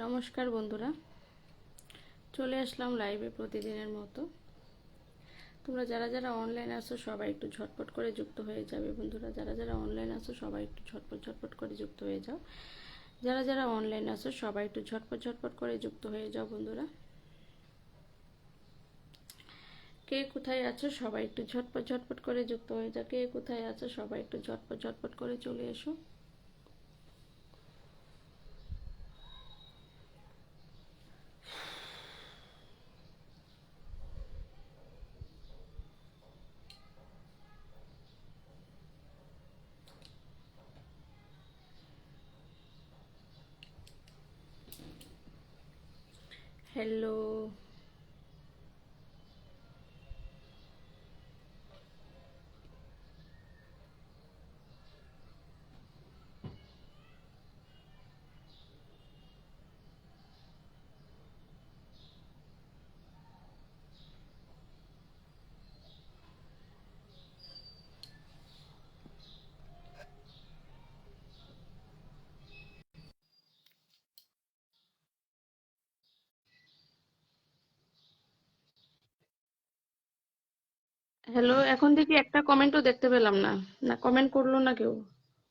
নমস্কার বন্ধুরা, চলে আসলাম লাইভে প্রতিদিনের মতো। তোমরা যারা যারা অনলাইন আছো সবাই একটু ঝটপট করে যুক্ত হয়ে যাবে বন্ধুরা। যারা যারা অনলাইন আছো সবাই একটু ঝটপট ঝটপট করে যুক্ত হয়ে যাও। যারা যারা অনলাইন আছো সবাই একটু ঝটপট ঝটপট করে যুক্ত হয়ে যাও বন্ধুরা। কে কোথায় আছো সবাই একটু ঝটপট ঝটপট করে যুক্ত হয়ে যাও। কে কোথায় আছো সবাই একটু ঝটপট ঝটপট করে চলে এসো। হ্যালো। হ্যালো, এখন দেখি একটা কমেন্টও দেখতে পেলাম না। না কমেন্ট করলো না কেউ।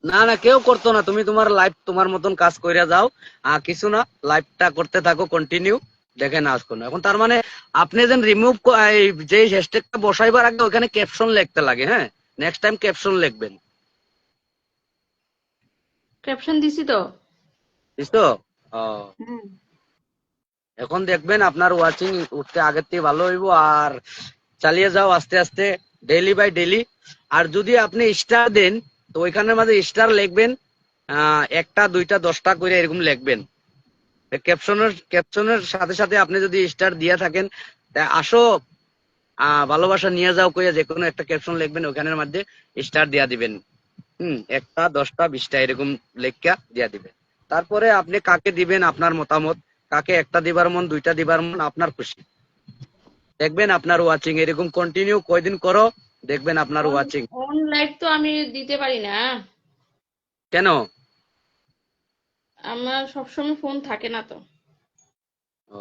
না না, কেউ করতো না। তুমি তোমার লাইফ তোমার মতন কাজ কইরা যাও। কিছু না, লাইফটা করতে থাকো কন্টিনিউ। দেখে না আসতো না এখন। তার মানে আপনি যেন রিমুভ যে হ্যাশট্যাগটা বসাইবার আগে ওখানে ক্যাপশন লিখতে লাগে। হ্যাঁ, নেক্সট টাইম ক্যাপশন লিখবেন। ক্যাপশন দিছি তো। বুঝছো? ও, হুম। এখন দেখবেন আপনার ওয়াচিং উঠতে আগের থেকে ভালো হইব। আর চালিয়ে যাও আস্তে আস্তে, ডেইলি বাই ডেইলি। আর যদি আপনি স্টার দেন তো ওইখানের মাঝে স্টার লিখবেন, একটা দুইটা 10টা করে এরকম লিখবেন। ক্যাপশনের সাথে সাথে আপনি যদি স্টার দিয়ে থাকেন, তা আসো ভালোবাসা নিয়ে যাও কইয়া যে কোনো একটা ক্যাপশন লিখবেন, ওখানের মধ্যে স্টার দিয়া দিবেন। একটা 10টা 20টা এরকম লেখা দিয়া দিবেন। তারপরে আপনি কাকে দিবেন আপনার মতামত, কাকে একটা দিবার মন দুইটা দিবার মন আপনার খুশি। দেখবেন আপনার ওয়াচিং এরকম কন্টিনিউ কয়দিন করো, দেখবেন আপনার অন ওয়াচিং। অন লাইভ তো আমি দিতে পারি না। কেন? আমার সবসময় ফোন থাকে না তো। ও,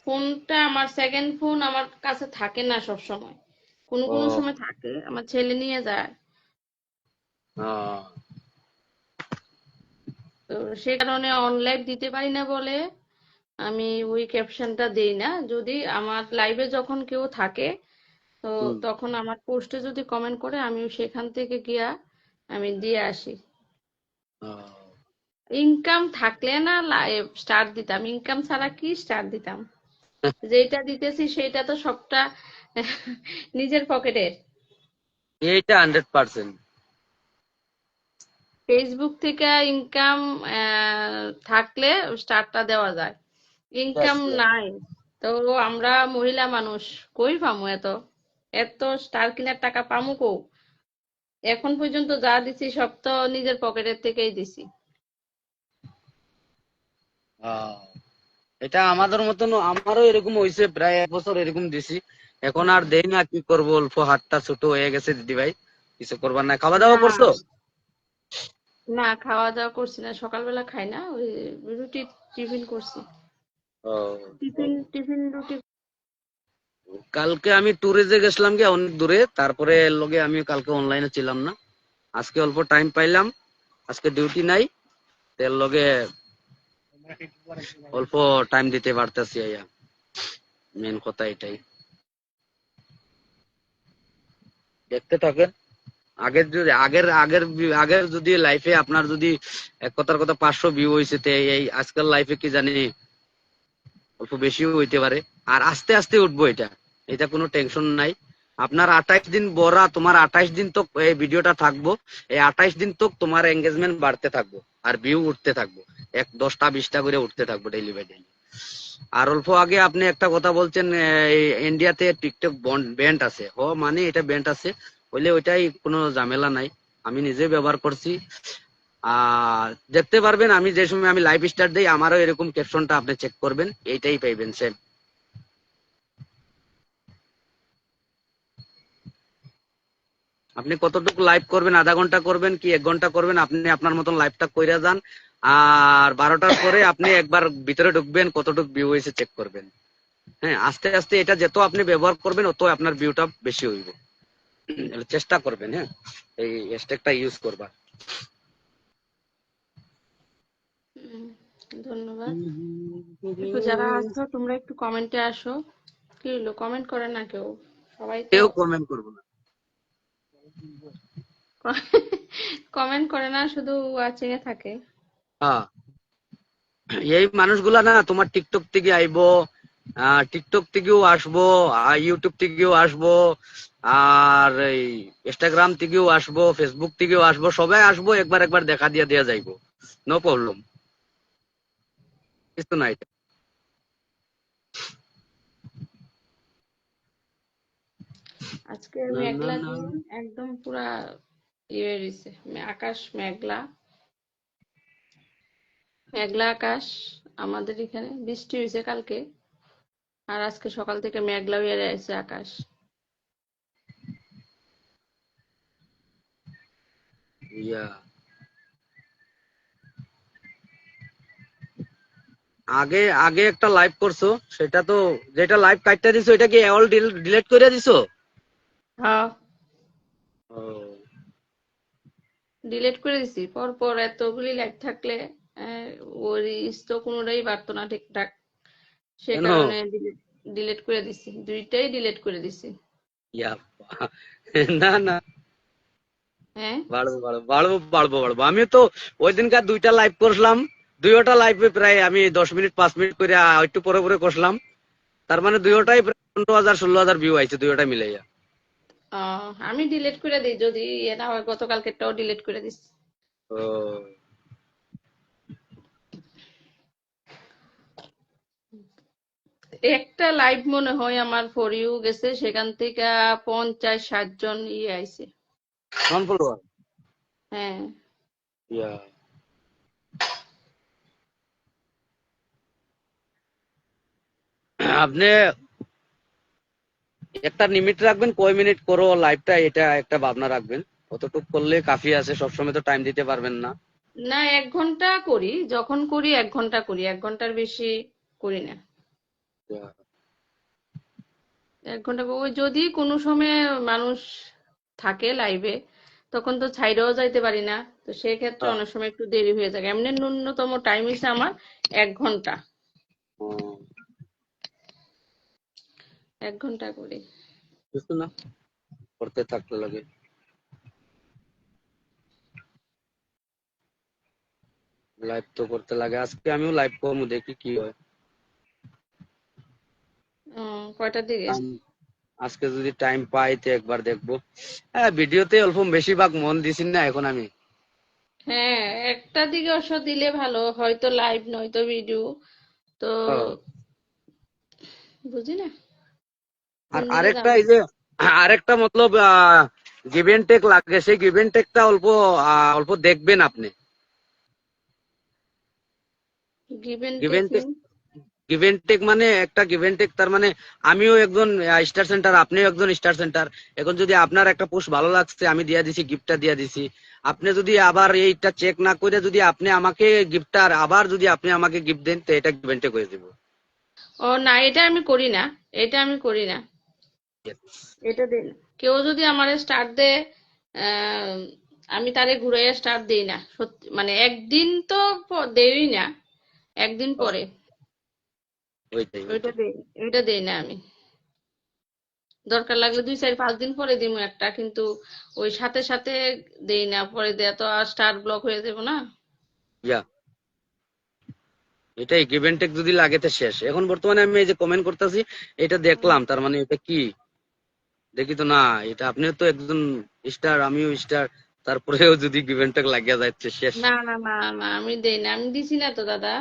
ফোনটা আমার সেকেন্ড ফোন আমার কাছে থাকে না সব সময়। কোনো ও, কোনো সময় থাকে, আমার ছেলে নিয়ে যায়। ও, তো সে কারণে অন লাইভ দিতে পারি না বলে আমি ওই ক্যাপশনটা দেই না। যদি আমার লাইভে যখন কেউ থাকে তো হুম, তখন আমার পোস্টে যদি কমেন্ট করে আমি সেখান থেকে গিয়া আমি দিয়ে আসি। ও। ইনকাম থাকলে না স্টার দিতাম, ইনকাম ছাড়া কি স্টার দিতাম? যেটা দিতেছি সেটা তো সবটা নিজের পকেটের। এইটা 100%। ফেসবুক থেকে ইনকাম থাকলে স্টারটা দেওয়া যায়, ইনকাম নাই তো আমরা মহিলা মানুষ কই পামু এত এত স্টার কেনার টাকা পামু কো? এখন পর্যন্ত যা দিছি সব তো নিজের পকেটের থেকেই দিছি। এটা আমাদের মতন, আমারও এরকম হয়েছে, প্রায় 1 বছর এরকম দিছি। এখন আর হুম। দেই না, কি করবো, অল্প হাতটা ছোট হয়ে গেছে দিদি ভাই। কিছু করবার না। খাওয়া দাওয়া না, করছো? না খাওয়া দাওয়া করছি না, সকালবেলা খাই না, ওই রুটি টিফিন করছি। টিফিন টিফিন রুটি। কালকে আমি ট্যুরে যে গেছিলাম গিয়ে অনেক দূরে, তারপরে এর লগে আমি কালকে অনলাইনে ছিলাম না। আজকে অল্প টাইম পাইলাম, আজকে ডিউটি নাই, তো এর লগে অল্প টাইম দিতে পারতেছি। মেন কথা এটাই। দেখতে থাকেন। আগের যদি আগের আগের আগের যদি লাইফে আপনার যদি এক কথার কথা 500 ভিউ হয়েছে, তে এই আজকাল লাইফে কি জানি অল্প বেশিও হইতে পারে। আর আস্তে আস্তে উঠবো, এটা এটা কোনো টেনশন নাই। আপনার 28 দিন বড়া, তোমার 28 দিন তো এই ভিডিওটা থাকবো। এই 28 দিন তো তোমার এঙ্গেজমেন্ট বাড়তে থাকবো, আর ভিউ উঠতে থাকবো। 10টা 20টা করে উঠতে থাকবো ডেইলি বাই ডেইলি। আর অল্প আগে আপনি একটা কথা বলছেন, এই ইন্ডিয়াতে টিকটক ব্যান্ড আছে। মানে এটা ব্যান্ড আছে বলে ওইটাই কোনো ঝামেলা নাই। আমি নিজে ব্যবহার করছি। আর দেখতে পারবেন আমি যে সময় আমি লাইভ স্টার দেই, আমারও এরকম ক্যাপশনটা আপনি চেক করবেন, এইটাই পাইবেন সেম। আপনি কতটুকু লাইভ করবেন, আধা ঘন্টা করবেন কি 1 ঘন্টা করবেন, আপনি আপনার মতন লাইভটা কইরা যান। আর 12টার পরে আপনি একবার ভিতরে ঢুকবেন, কতটুকু ভিউ হয়েছে চেক করবেন। হ্যাঁ, আস্তে আস্তে এটা যত আপনি ব্যবহার করবেন অত আপনার ভিউটা বেশি হইব। চেষ্টা করবেন, হ্যাঁ, এই হ্যাশট্যাগটা ইউজ করবা। উম, ধন্যবাদ। একটু যারা আছো তোমরা একটু কমেন্টে আসো। কি হলো, কমেন্ট করে না কেউ? সবাই তো কেউ কমেন্ট করবো না। কমেন্ট করে না, শুধু ওয়াচিং এ থাকে। হ্যাঁ, এই মানুষগুলা না তোমার টিকটক থেকে আইবো, টিকটক থেকেও আসবো, ইউটিউব থেকেও আসবো, আর এই ইনস্টাগ্রাম থেকেও আসবো, ফেসবুক থেকেও আসবো, সবাই আসবো, একবার একবার দেখা দিয়া দিয়া যাইবো। নো প্রবলেম, কিছু নাই। আজকে না না মেঘলা না। দিন, একদম পুরা ইয়ে রয়েছে, আকাশ মেঘলা, মেঘলা আকাশ। আমাদের এখানে বৃষ্টি হয়েছে কালকে, আর আজকে সকাল থেকে মেঘলা হয়ে রয়েছে আকাশ। ইয়া, আগে আগে একটা লাইভ করছো, সেটা তো, যেটা লাইভ কাটতে দিছো এটা কি অল ডিলিট করে দিছো? হ্যাঁ, ও, ডিলিট করে দিছি। পর পর এতগুলি লাইভ থাকলে ওর তো কোনোটাই বাড়তো না ঠিকঠাক, সে কেন? কারণে ডিলিট করে দিছি, দুইটাই ডিলিট করে দিছি। ইয়া, না না, হ্যাঁ, বাড়বো বাড়বো বাড়বো বাড়বো বাড়বো। আমি তো ওই দিনকার 2টা লাইভ করলাম, 2টা লাইভে প্রায় আমি 10 মিনিট 5 মিনিট করে একটু পরে পরে করলাম। তার মানে 2টাই প্রায় 15,000 16,000 ভিউ আইছে, 2টা মিলাইয়া। আমি ডিলিট করে দিই যদি এটা হয়, গতকালকেরটাও ডিলিট করে দিছি। ও, একটা লাইভ মনে হয় আমার ফর ইউ গেছে, সেখান থেকে 50-60 জন আইছে। নন ফলোয়ার। হ্যাঁ, ইয়া, আপনি একটা লিমিট রাখবেন, কয় মিনিট করো লাইভটা, এটা একটা ভাবনা রাখবেন। কতটুকু করলে কাফি আছে, সবসময় তো টাইম দিতে পারবেন না। না 1 ঘন্টা করি, যখন করি 1 ঘন্টা করি, 1 ঘন্টার বেশি করি না। ইয়া, 1 ঘন্টা ওই যদি কোনো সময় মানুষ থাকে লাইভে, তখন তো ছাইড়েও যাইতে পারি না, তো সেক্ষেত্রে হ্যাঁ, অনেক সময় একটু দেরি হয়ে যায়। এমনি ন্যূনতম টাইম হচ্ছে আমার 1 ঘন্টা, ও, 1 ঘন্টা করি। কিছু না, করতে থাকলে লাগে। লাইভ তো করতে লাগে, আজকে আমিও লাইভ করবো, দেখি কি হয়। কয়টার দিকে? আজকে যদি টাইম পাই তো একবার দেখবো। হ্যাঁ, ভিডিওতে অল্প বেশিরভাগ মন দিছি না এখন আমি। হ্যাঁ, একটা দিকে অবশ্য দিলে ভালো, হয়তো লাইভ নয়তো ভিডিও, তো হ্যাঁ। বুঝি না আর কোন দিকে আরেকটা, যাবো। এই যে আরেকটা মতলব গিভ এন্ড টেক লাগে, সেই গিভ এন্ড টেকটা অল্প অল্প দেখবেন আপনি। Give and give take and take, mean? Give and take মানে একটা গিভ এন্ড টেক, তার মানে আমিও একজন স্টার সেন্টার, আপনিও একজন স্টার সেন্টার। এখন যদি আপনার একটা পোস্ট ভালো লাগছে, আমি দিয়া দিছি, গিফটটা দিয়া দিছি, আপনি যদি আবার এইটা চেক না করে যদি আপনি আমাকে গিফটটা আবার যদি আপনি আমাকে গিফট দেন, তো এটা গিভ এন্ড টেক হয়ে যাবে। ও না, এটা আমি করি না, এটা আমি করি না, এটা দিই না। কেউ যদি আমার স্টার দেয়, আহ, আমি তারে ঘুরাইয়া স্টার দিই না, সত্যি মানে একদিন তো দেই না, একদিন পরে। ওইটাই ওইটা ওইটাই। দেই, ওইটা দেই না আমি। দরকার লাগলে 2-4-5 দিন পরে দিমু একটা, কিন্তু ওই সাথে সাথে দেই না, পরে দেয়া তো আর স্টার ব্লক হয়ে যাবো না। ইয়া, এটাই গিভ এন্ড টেক যদি লাগে তো শেষ। এখন বর্তমানে আমি এই যে কমেন্ট করতেছি, এটা দেখলাম, তার মানে এটা কি, দেখি তো না, এটা আপনিও তো একজন স্টার, আমিও স্টার, তারপরেও যদি গিভ এন্ড টেক লাগিয়া যাচ্ছে শেষ। না না না না, আমি দেই না, আমি দিছি না তো দাদা।